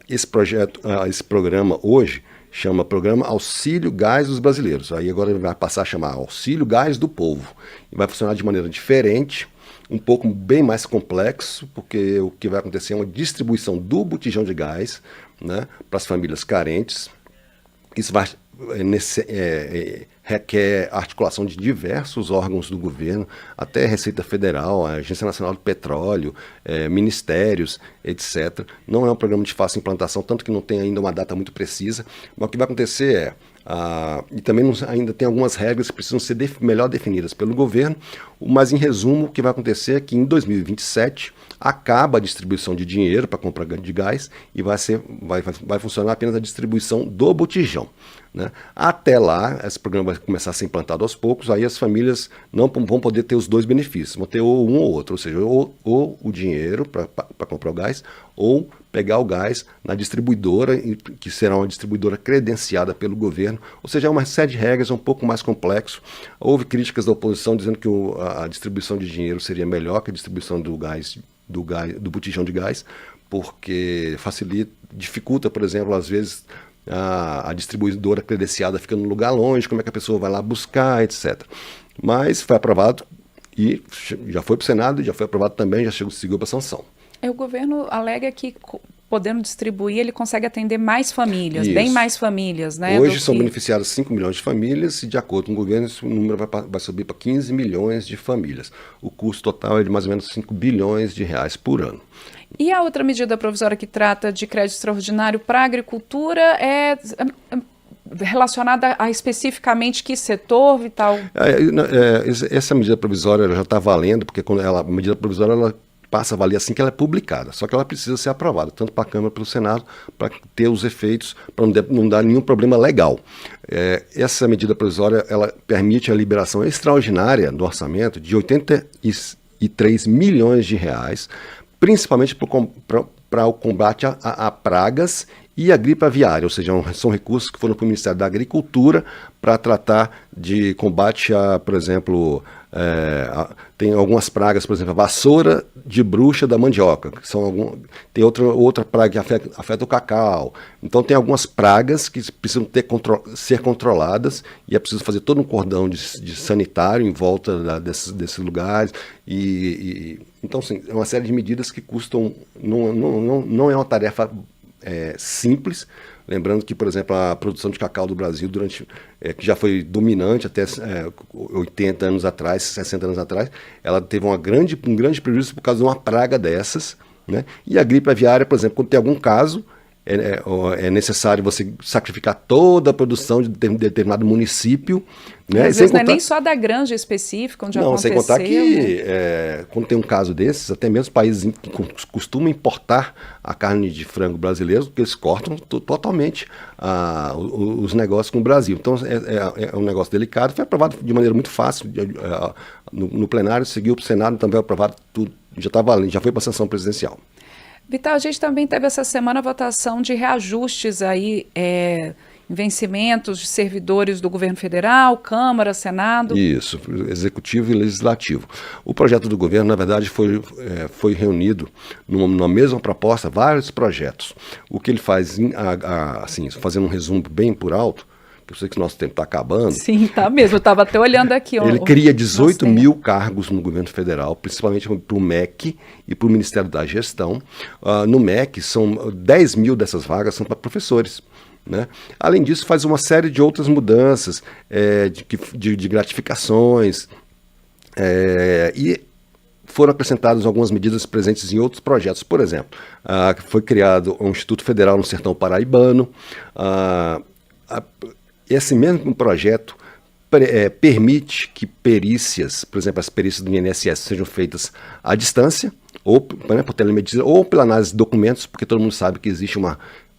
esse programa hoje chama Programa Auxílio Gás dos Brasileiros. Aí agora ele vai passar a chamar Auxílio Gás do Povo. E vai funcionar de maneira diferente, um pouco bem mais complexo, porque o que vai acontecer é uma distribuição do botijão de gás, né, para as famílias carentes. Isso requer articulação de diversos órgãos do governo, até a Receita Federal, a Agência Nacional do Petróleo, ministérios, etc. Não é um programa de fácil implantação, tanto que não tem ainda uma data muito precisa. Mas o que vai acontecer e também ainda tem algumas regras que precisam ser melhor definidas pelo governo, mas em resumo o que vai acontecer é que em 2027 acaba a distribuição de dinheiro para compra de gás e vai funcionar apenas a distribuição do botijão, né? Até lá, esse programa vai começar a ser implantado aos poucos, aí as famílias não vão poder ter os 2 benefícios, vão ter ou um ou outro, ou seja, ou o dinheiro para comprar o gás, ou pegar o gás na distribuidora, que será uma distribuidora credenciada pelo governo, ou seja, é uma série de regras, um pouco mais complexo. Houve críticas da oposição dizendo que a distribuição de dinheiro seria melhor que a distribuição do botijão de gás, porque dificulta, por exemplo, às vezes a distribuidora credenciada fica num lugar longe, como é que a pessoa vai lá buscar, etc. Mas foi aprovado e já foi para o Senado, já foi aprovado também, já seguiu para sanção. O governo alega que, podendo distribuir, ele consegue atender mais famílias, Isso. bem mais famílias, né? Hoje são beneficiadas 5 milhões de famílias e, de acordo com o governo, esse número vai subir para 15 milhões de famílias. O custo total é de mais ou menos 5 bilhões de reais por ano. E a outra medida provisória que trata de crédito extraordinário para a agricultura é relacionada a especificamente que setor, Vital? Essa medida provisória já está valendo, porque a medida provisória ela passa a valer assim que ela é publicada, só que ela precisa ser aprovada, tanto para a Câmara quanto para o Senado, para ter os efeitos, para não dar nenhum problema legal. Essa medida provisória ela permite a liberação extraordinária do orçamento de 83 milhões de reais, principalmente para o combate a pragas e a gripe aviária, ou seja, são recursos que foram para o Ministério da Agricultura para tratar de combate a, por exemplo, tem algumas pragas, por exemplo, a vassoura de bruxa da mandioca, tem outra praga que afeta o cacau. Então tem algumas pragas que precisam ser controladas e é preciso fazer todo um cordão de sanitário em volta desses lugares. Então, assim, é uma série de medidas que custam, não é uma tarefa simples. Lembrando que, por exemplo, a produção de cacau do Brasil, que já foi dominante até 80 anos atrás, 60 anos atrás, ela teve um grande prejuízo por causa de uma praga dessas, né? E a gripe aviária, por exemplo, quando tem algum caso, é necessário você sacrificar toda a produção de determinado município, né? Às vezes não é nem só da granja específica onde aconteceu. Sem contar que quando tem um caso desses, até mesmo países que costumam importar a carne de frango brasileira, porque eles cortam totalmente os negócios com o Brasil. Então é um negócio delicado, foi aprovado de maneira muito fácil no plenário, seguiu para o Senado, também aprovado tudo, já está valendo, já foi para a sanção presidencial. Vital, a gente também teve essa semana a votação de reajustes aí, vencimentos de servidores do governo federal, Câmara, Senado. Isso, Executivo e Legislativo. O projeto do governo, na verdade, foi reunido numa mesma proposta, vários projetos. O que ele faz, assim, fazendo um resumo bem por alto, eu sei que o nosso tempo está acabando. Sim, tá mesmo. Eu estava até olhando aqui. Ele cria 18 mil cargos no governo federal, principalmente para o MEC e para o Ministério da Gestão. No MEC, são 10 mil dessas vagas são para professores, né? Além disso, faz uma série de outras mudanças, de gratificações, e foram acrescentadas algumas medidas presentes em outros projetos. Por exemplo, foi criado um Instituto Federal no Sertão Paraibano. Esse mesmo projeto permite que perícias, por exemplo, as perícias do INSS sejam feitas à distância, ou por telemedicina, ou pela análise de documentos, porque todo mundo sabe que existe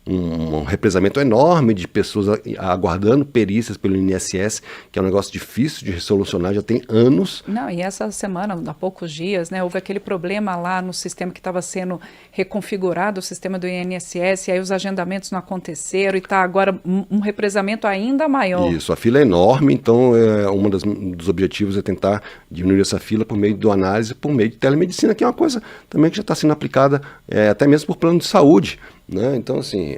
um represamento enorme de pessoas aguardando perícias pelo INSS, que é um negócio difícil de solucionar, já tem anos. Não, e essa semana, há poucos dias, né, houve aquele problema lá no sistema que estava sendo reconfigurado, o sistema do INSS, e aí os agendamentos não aconteceram, e está agora um represamento ainda maior. Isso, a fila é enorme, então um dos objetivos é tentar diminuir essa fila por meio de análise, por meio de telemedicina, que é uma coisa também que já está sendo aplicada até mesmo por plano de saúde, né? Então, assim,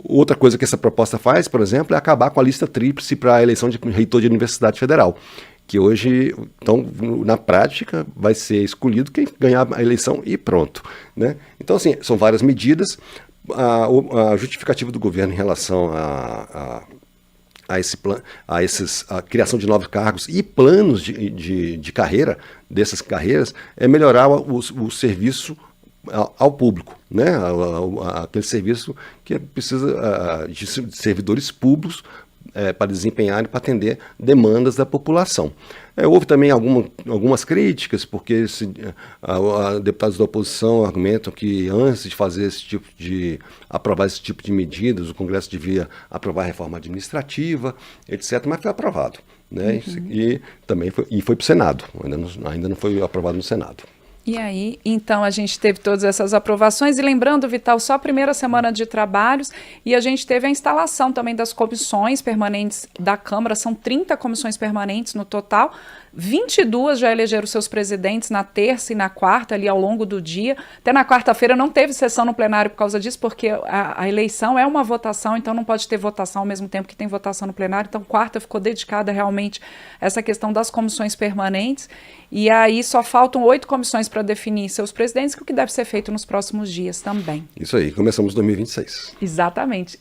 outra coisa que essa proposta faz, por exemplo, é acabar com a lista tríplice para a eleição de reitor de universidade federal, que hoje, então, na prática, vai ser escolhido quem ganhar a eleição e pronto, né? Então, assim, são várias medidas. A justificativa do governo em relação a criação de novos cargos e planos de carreira dessas carreiras é melhorar o serviço ao público, né? Aquele serviço que precisa de servidores públicos para desempenhar e para atender demandas da população. Houve também algumas críticas, porque deputados da oposição argumentam que antes de aprovar esse tipo de medidas, o Congresso devia aprovar a reforma administrativa, etc., mas foi aprovado, né? Uhum. E também foi para o Senado, ainda não foi aprovado no Senado. E aí, então, a gente teve todas essas aprovações, e lembrando, Vital, só a primeira semana de trabalhos, e a gente teve a instalação também das comissões permanentes da Câmara, são 30 comissões permanentes no total, 22 já elegeram seus presidentes na terça e na quarta, ali ao longo do dia. Até na quarta-feira não teve sessão no plenário por causa disso, porque a eleição é uma votação, então não pode ter votação ao mesmo tempo que tem votação no plenário. Então, quarta ficou dedicada realmente a essa questão das comissões permanentes. E aí só faltam 8 comissões para definir seus presidentes, o que deve ser feito nos próximos dias também. Isso aí, começamos 2026. Exatamente.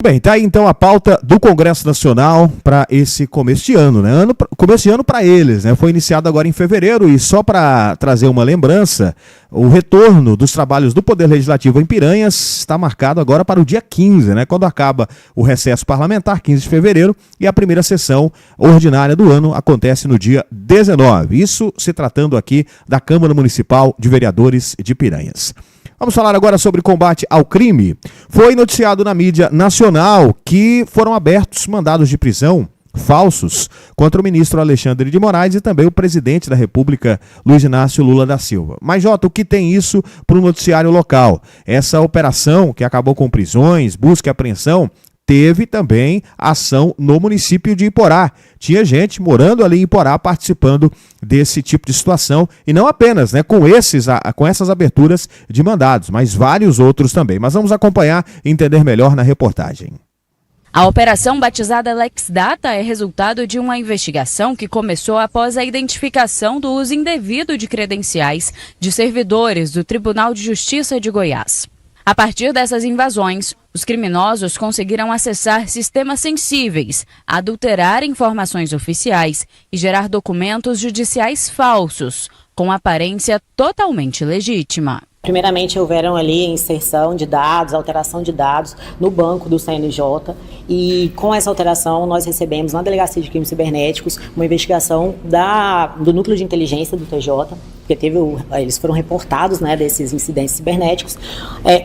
Bem, tá aí então a pauta do Congresso Nacional para esse começo de ano, né? Começo de ano para eles, né? Foi iniciado agora em fevereiro e só para trazer uma lembrança, o retorno dos trabalhos do Poder Legislativo em Piranhas está marcado agora para o dia 15, né? Quando acaba o recesso parlamentar, 15 de fevereiro, e a primeira sessão ordinária do ano acontece no dia 19. Isso se tratando aqui da Câmara Municipal de Vereadores de Piranhas. Vamos falar agora sobre combate ao crime. Foi noticiado na mídia nacional que foram abertos mandados de prisão falsos contra o ministro Alexandre de Moraes e também o presidente da República, Luiz Inácio Lula da Silva. Mas, Jota, o que tem isso para o noticiário local? Essa operação que acabou com prisões, busca e apreensão, teve também ação no município de Iporá. Tinha gente morando ali em Iporá participando desse tipo de situação, e não apenas, né, com essas aberturas de mandados, mas vários outros também. Mas vamos acompanhar e entender melhor na reportagem. A operação batizada Lex Data é resultado de uma investigação que começou após a identificação do uso indevido de credenciais de servidores do Tribunal de Justiça de Goiás. A partir dessas invasões, os criminosos conseguiram acessar sistemas sensíveis, adulterar informações oficiais e gerar documentos judiciais falsos, com aparência totalmente legítima. Primeiramente, houveram ali inserção de dados, alteração de dados no banco do CNJ, e com essa alteração nós recebemos na Delegacia de Crimes Cibernéticos uma investigação do Núcleo de Inteligência do TJ, porque eles foram reportados, né, desses incidentes cibernéticos.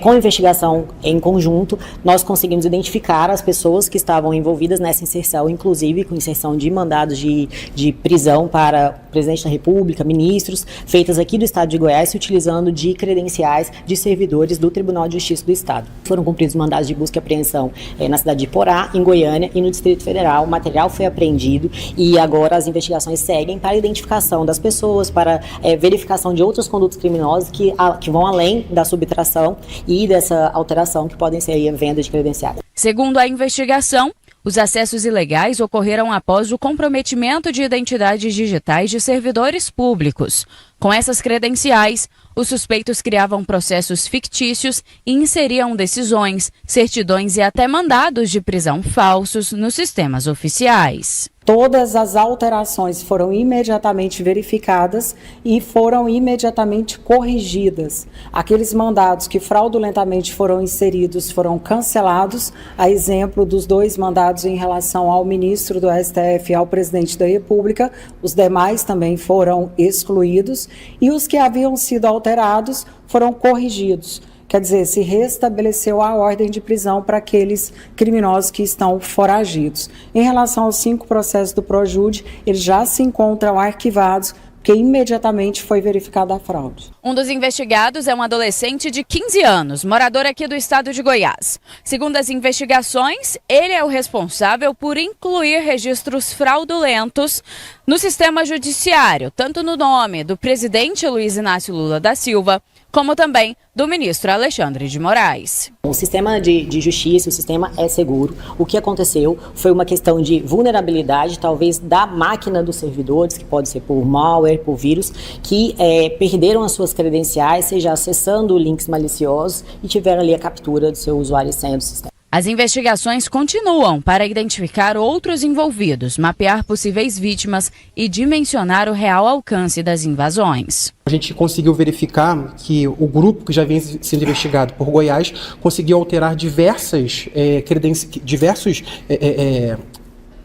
Com a investigação em conjunto, nós conseguimos identificar as pessoas que estavam envolvidas nessa inserção, inclusive com inserção de mandados de prisão para o presidente da República, ministros, feitas aqui do estado de Goiás, se utilizando de credenciais de servidores do Tribunal de Justiça do Estado. Foram cumpridos mandados de busca e apreensão na cidade de Iporá, em Goiânia e no Distrito Federal. O material foi apreendido e agora as investigações seguem para a identificação das pessoas, para verificação de outros condutos criminosos que vão além da subtração e dessa alteração, que podem ser a venda de credenciais. Segundo a investigação, os acessos ilegais ocorreram após o comprometimento de identidades digitais de servidores públicos. Com essas credenciais, os suspeitos criavam processos fictícios e inseriam decisões, certidões e até mandados de prisão falsos nos sistemas oficiais. Todas as alterações foram imediatamente verificadas e foram imediatamente corrigidas. Aqueles mandados que fraudulentamente foram inseridos foram cancelados, a exemplo dos 2 mandados em relação ao ministro do STF e ao presidente da República. Os demais também foram excluídos e os que haviam sido alterados foram corrigidos. Quer dizer, se restabeleceu a ordem de prisão para aqueles criminosos que estão foragidos. Em relação aos 5 processos do Projude, eles já se encontram arquivados, porque imediatamente foi verificada a fraude. Um dos investigados é um adolescente de 15 anos, morador aqui do estado de Goiás. Segundo as investigações, ele é o responsável por incluir registros fraudulentos no sistema judiciário, tanto no nome do presidente Luiz Inácio Lula da Silva, como também do ministro Alexandre de Moraes. O sistema de justiça, o sistema é seguro. O que aconteceu foi uma questão de vulnerabilidade, talvez da máquina dos servidores, que pode ser por malware, por vírus, que perderam as suas credenciais, seja acessando links maliciosos e tiveram ali a captura do seu usuário e senha do sistema. As investigações continuam para identificar outros envolvidos, mapear possíveis vítimas e dimensionar o real alcance das invasões. A gente conseguiu verificar que o grupo que já vinha sendo investigado por Goiás conseguiu alterar diversas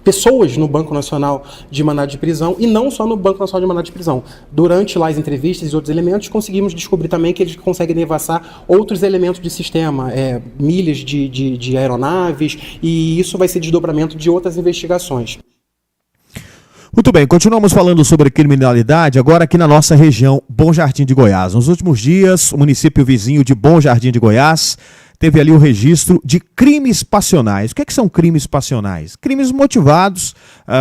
pessoas no Banco Nacional de Mandado de Prisão, e não só no Banco Nacional de Mandado de Prisão. Durante lá as entrevistas e outros elementos, conseguimos descobrir também que eles conseguem devassar outros elementos de sistema, milhas de aeronaves, e isso vai ser desdobramento de outras investigações. Muito bem, continuamos falando sobre criminalidade, agora aqui na nossa região, Bom Jardim de Goiás. Nos últimos dias, o município vizinho de Bom Jardim de Goiás teve ali o registro de crimes passionais. O que são crimes passionais? Crimes motivados,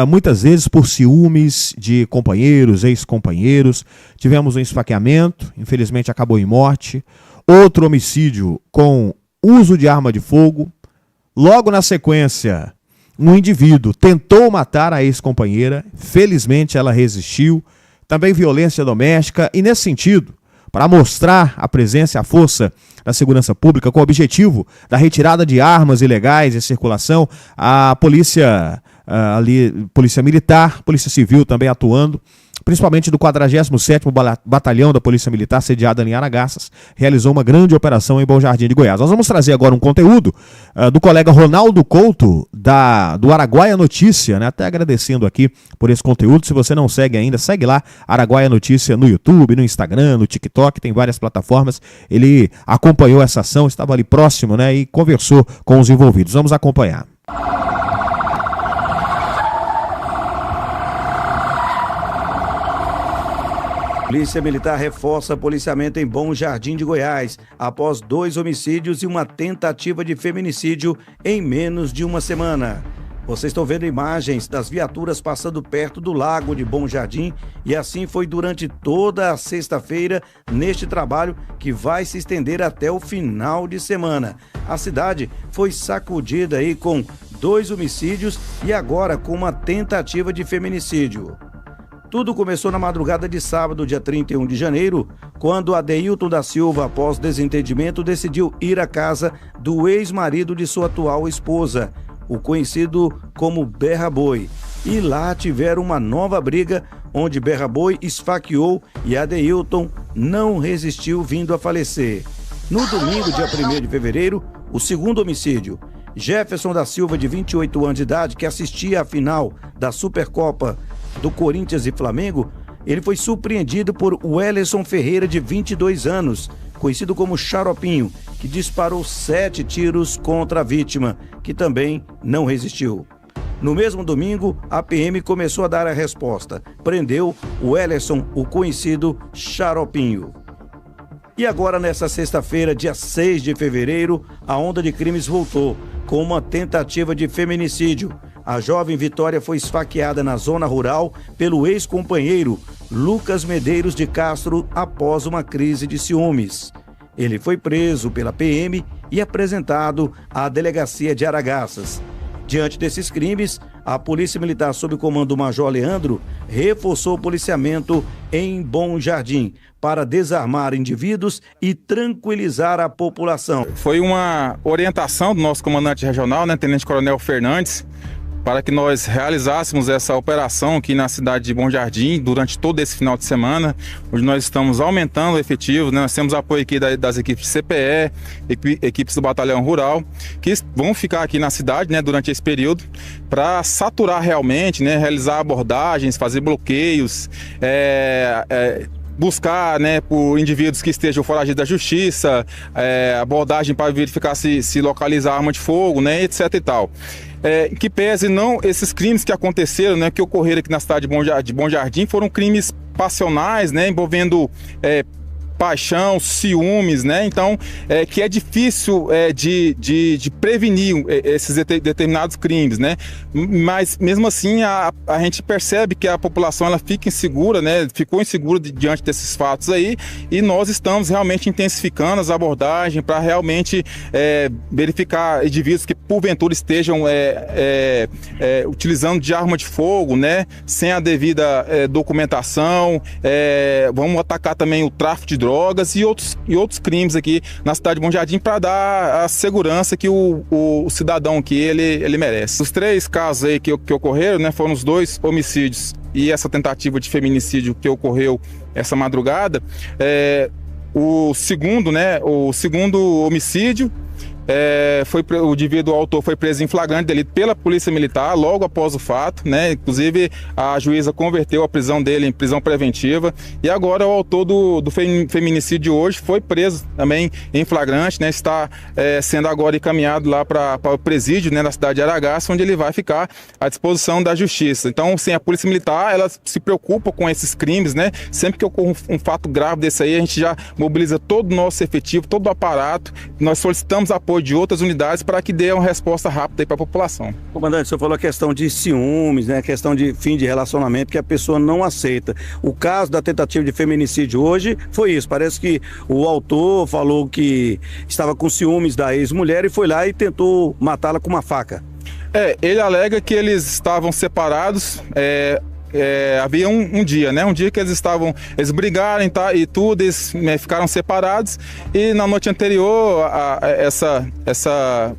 muitas vezes, por ciúmes de companheiros, ex-companheiros. Tivemos um esfaqueamento, infelizmente acabou em morte. Outro homicídio com uso de arma de fogo. Logo na sequência, um indivíduo tentou matar a ex-companheira, felizmente ela resistiu. Também violência doméstica e, nesse sentido, para mostrar a presença e a força da segurança pública com o objetivo da retirada de armas ilegais em circulação, a polícia militar, polícia civil também atuando, principalmente do 47º Batalhão da Polícia Militar, sediada em Araçás, realizou uma grande operação em Bom Jardim de Goiás. Nós vamos trazer agora um conteúdo do colega Ronaldo Couto, do Araguaia Notícia, né? Até agradecendo aqui por esse conteúdo. Se você não segue ainda, segue lá, Araguaia Notícia no YouTube, no Instagram, no TikTok, tem várias plataformas. Ele acompanhou essa ação, estava ali próximo, né? E conversou com os envolvidos. Vamos acompanhar. Polícia Militar reforça policiamento em Bom Jardim de Goiás, após 2 homicídios e uma tentativa de feminicídio em menos de uma semana. Vocês estão vendo imagens das viaturas passando perto do lago de Bom Jardim, e assim foi durante toda a sexta-feira neste trabalho que vai se estender até o final de semana. A cidade foi sacudida aí com 2 homicídios e agora com uma tentativa de feminicídio. Tudo começou na madrugada de sábado, dia 31 de janeiro, quando Adeilton da Silva, após desentendimento, decidiu ir à casa do ex-marido de sua atual esposa, o conhecido como Berra Boi. E lá tiveram uma nova briga, onde Berra Boi esfaqueou e Adeilton não resistiu, vindo a falecer. No domingo, dia 1º de fevereiro, o segundo homicídio. Jefferson da Silva, de 28 anos de idade, que assistia à final da Supercopa do Corinthians e Flamengo, ele foi surpreendido por Wellerson Ferreira, de 22 anos, conhecido como Xaropinho, que disparou 7 tiros contra a vítima, que também não resistiu. No mesmo domingo, a PM começou a dar a resposta. Prendeu o Wellerson, o conhecido Xaropinho. E agora, nessa sexta-feira, dia 6 de fevereiro, a onda de crimes voltou, com uma tentativa de feminicídio. A jovem Vitória foi esfaqueada na zona rural pelo ex-companheiro Lucas Medeiros de Castro após uma crise de ciúmes. Ele foi preso pela PM e apresentado à delegacia de Araçás. Diante desses crimes, a Polícia Militar, sob o comando do Major Leandro, reforçou o policiamento em Bom Jardim para desarmar indivíduos e tranquilizar a população. Foi uma orientação do nosso comandante regional, né, Tenente Coronel Fernandes, para que nós realizássemos essa operação aqui na cidade de Bom Jardim durante todo esse final de semana, onde nós estamos aumentando o efetivo, né? Nós temos apoio aqui das equipes CPE, equipes do Batalhão Rural, que vão ficar aqui na cidade, né, durante esse período, para saturar realmente, né, realizar abordagens, fazer bloqueios, buscar, né, por indivíduos que estejam foragidos da justiça, abordagem para verificar se localiza a arma de fogo, né, etc e tal. Que pese não esses crimes que aconteceram, né, que ocorreram aqui na cidade de Bom Jardim, foram crimes passionais, né, envolvendo paixão, ciúmes, né? Então, que é difícil de prevenir esses determinados crimes, né? Mas, mesmo assim, a gente percebe que a população ela fica insegura, né? Ficou insegura diante desses fatos aí, e nós estamos realmente intensificando as abordagens para realmente verificar indivíduos que, porventura, estejam utilizando de arma de fogo, né? Sem a devida documentação. Vamos atacar também o tráfico de drogas e outros crimes aqui na cidade de Bom Jardim para dar a segurança que o cidadão aqui ele merece. Os 3 casos aí que ocorreram, né, foram os 2 homicídios e essa tentativa de feminicídio que ocorreu essa madrugada. O segundo homicídio o indivíduo, o autor, foi preso em flagrante delito pela Polícia Militar logo após o fato, né? Inclusive a juíza converteu a prisão dele em prisão preventiva, e agora o autor do feminicídio de hoje foi preso também em flagrante, né? Está sendo agora encaminhado lá para o presídio, né, na cidade de Aragaça, onde ele vai ficar à disposição da justiça. Então, sim, a Polícia Militar, ela se preocupa com esses crimes, né? Sempre que ocorre um fato grave desse aí, a gente já mobiliza todo o nosso efetivo, todo o aparato. Nós solicitamos apoio de outras unidades para que dê uma resposta rápida para a população. Comandante, o senhor falou a questão de ciúmes, né? A questão de fim de relacionamento que a pessoa não aceita. O caso da tentativa de feminicídio hoje foi isso. Parece que o autor falou que estava com ciúmes da ex-mulher e foi lá e tentou matá-la com uma faca. Ele alega que eles estavam separados. Havia um dia, né? Um dia que eles brigaram, tá, e tudo, eles ficaram separados, e na noite anterior essa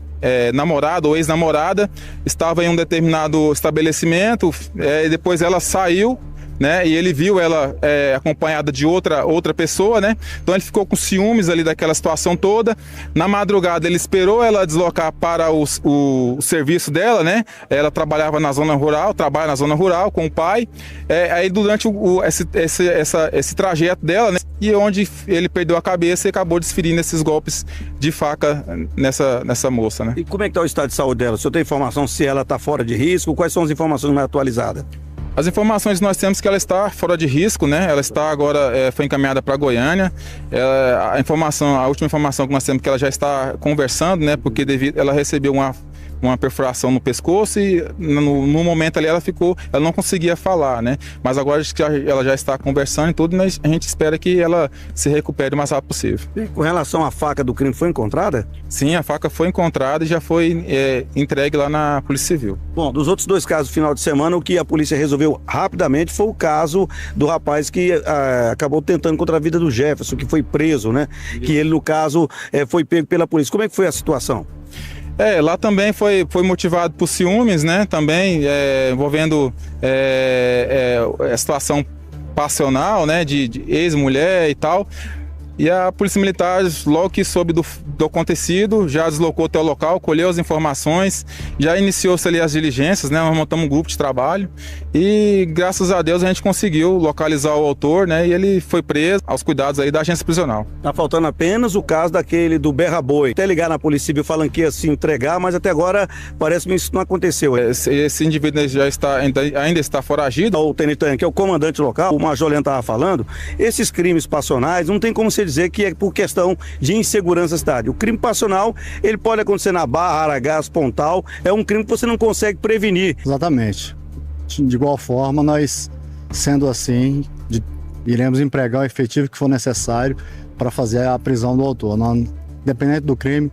namorada ou ex-namorada estava em um determinado estabelecimento, e depois ela saiu, né? E ele viu ela acompanhada de outra pessoa, né? Então ele ficou com ciúmes ali daquela situação toda. Na madrugada ele esperou ela deslocar para o serviço dela, né? Ela trabalha na zona rural com o pai. Aí durante esse trajeto dela, né? E onde ele perdeu a cabeça e acabou desferindo esses golpes de faca nessa moça, né? E como é que está o estado de saúde dela? O senhor tem informação se ela está fora de risco? Quais são as informações mais atualizadas? As informações nós temos que ela está fora de risco, né? Ela está agora, foi encaminhada para Goiânia. A última informação que nós temos é que ela já está conversando, né? Porque ela recebeu uma perfuração no pescoço e no momento ali ela não conseguia falar, né? Mas agora ela já está conversando e tudo, mas a gente espera que ela se recupere o mais rápido possível. E com relação à faca do crime, foi encontrada? Sim, a faca foi encontrada e já foi entregue lá na Polícia Civil. Bom, dos outros dois casos do final de semana, o que a polícia resolveu rapidamente foi o caso do rapaz que acabou tentando contra a vida do Jefferson, que foi preso, né? Que ele, no caso, foi pego pela polícia. Como é que foi a situação? Lá também foi motivado por ciúmes, né? Também envolvendo a situação passional, né? De ex-mulher e tal. E a Polícia Militar, logo que soube do acontecido, já deslocou até o local, colheu as informações, já iniciou-se ali as diligências, né? Nós montamos um grupo de trabalho e, graças a Deus, a gente conseguiu localizar o autor, né? E ele foi preso aos cuidados aí da agência prisional. Tá faltando apenas o caso daquele do Berra Boi. Até ligar na Polícia Civil falando que ia se entregar, mas até agora parece que isso não aconteceu. Esse indivíduo ainda está foragido. O Tenente Tonhão, que é o comandante local, o Major Leandro estava falando, esses crimes passionais não tem como ser dizer que é por questão de insegurança da cidade. O crime passional, ele pode acontecer na Barra, Aragaço, Pontal, é um crime que você não consegue prevenir. Exatamente. De igual forma, nós, sendo assim, iremos empregar o efetivo que for necessário para fazer a prisão do autor. Independente do crime,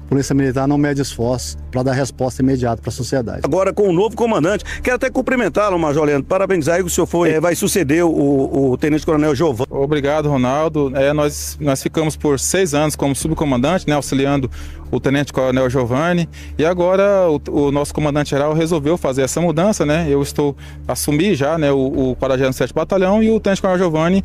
a Polícia Militar não mede esforço para dar resposta imediata para a sociedade. Agora, com o novo comandante, quero até cumprimentá-lo, Major Leandro, parabenizar aí que o senhor vai suceder o Tenente Coronel Giovanni. Obrigado, Ronaldo. Nós ficamos por 6 anos como subcomandante, né, auxiliando o Tenente Coronel Giovanni, e agora o nosso comandante-geral resolveu fazer essa mudança, né? Eu assumi já, né, o 47º Batalhão, e o Tenente Coronel Giovanni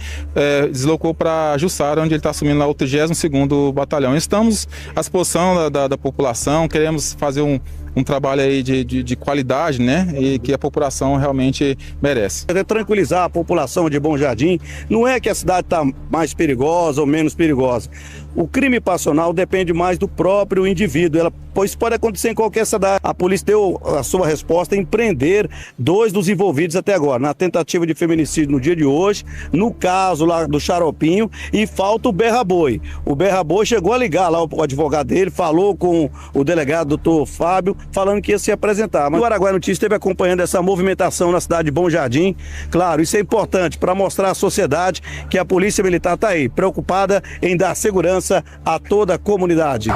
deslocou para Jussara, onde ele está assumindo lá o 32º Batalhão. Estamos à disposição da população, queremos fazer um trabalho aí de qualidade, né? E que a população realmente merece. Tranquilizar a população de Bom Jardim, não é que a cidade está mais perigosa ou menos perigosa. O crime passional depende mais do próprio indivíduo, pois pode acontecer em qualquer cidade. A polícia deu a sua resposta em prender 2 dos envolvidos até agora, na tentativa de feminicídio no dia de hoje, no caso lá do Xaropinho, e falta o Berra Boi. O Berra Boi chegou a ligar lá o advogado dele, falou com o delegado doutor Fábio, falando que ia se apresentar. Mas o Araguaia Notícias esteve acompanhando essa movimentação na cidade de Bom Jardim. Claro, isso é importante para mostrar à sociedade que a Polícia Militar está aí, preocupada em dar segurança a toda a comunidade.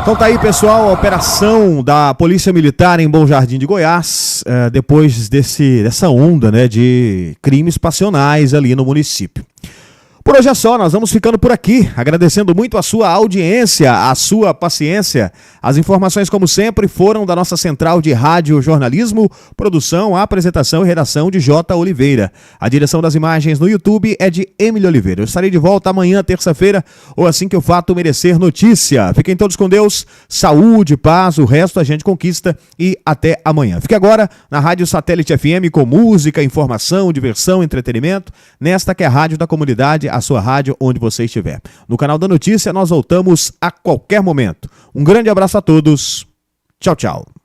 Então tá aí, pessoal, a operação da Polícia Militar em Bom Jardim de Goiás, depois dessa onda, né, de crimes passionais ali no município. Por hoje é só, nós vamos ficando por aqui, agradecendo muito a sua audiência, a sua paciência. As informações, como sempre, foram da nossa central de rádio jornalismo, produção, apresentação e redação de J. Oliveira. A direção das imagens no YouTube é de Emily Oliveira. Eu estarei de volta amanhã, terça-feira, ou assim que o fato merecer notícia. Fiquem todos com Deus, saúde, paz, o resto a gente conquista e até amanhã. Fique agora na Rádio Satélite FM com música, informação, diversão, entretenimento, nesta que é a rádio da comunidade, a sua rádio onde você estiver. No canal da notícia nós voltamos a qualquer momento. Um grande abraço a todos. Tchau, tchau.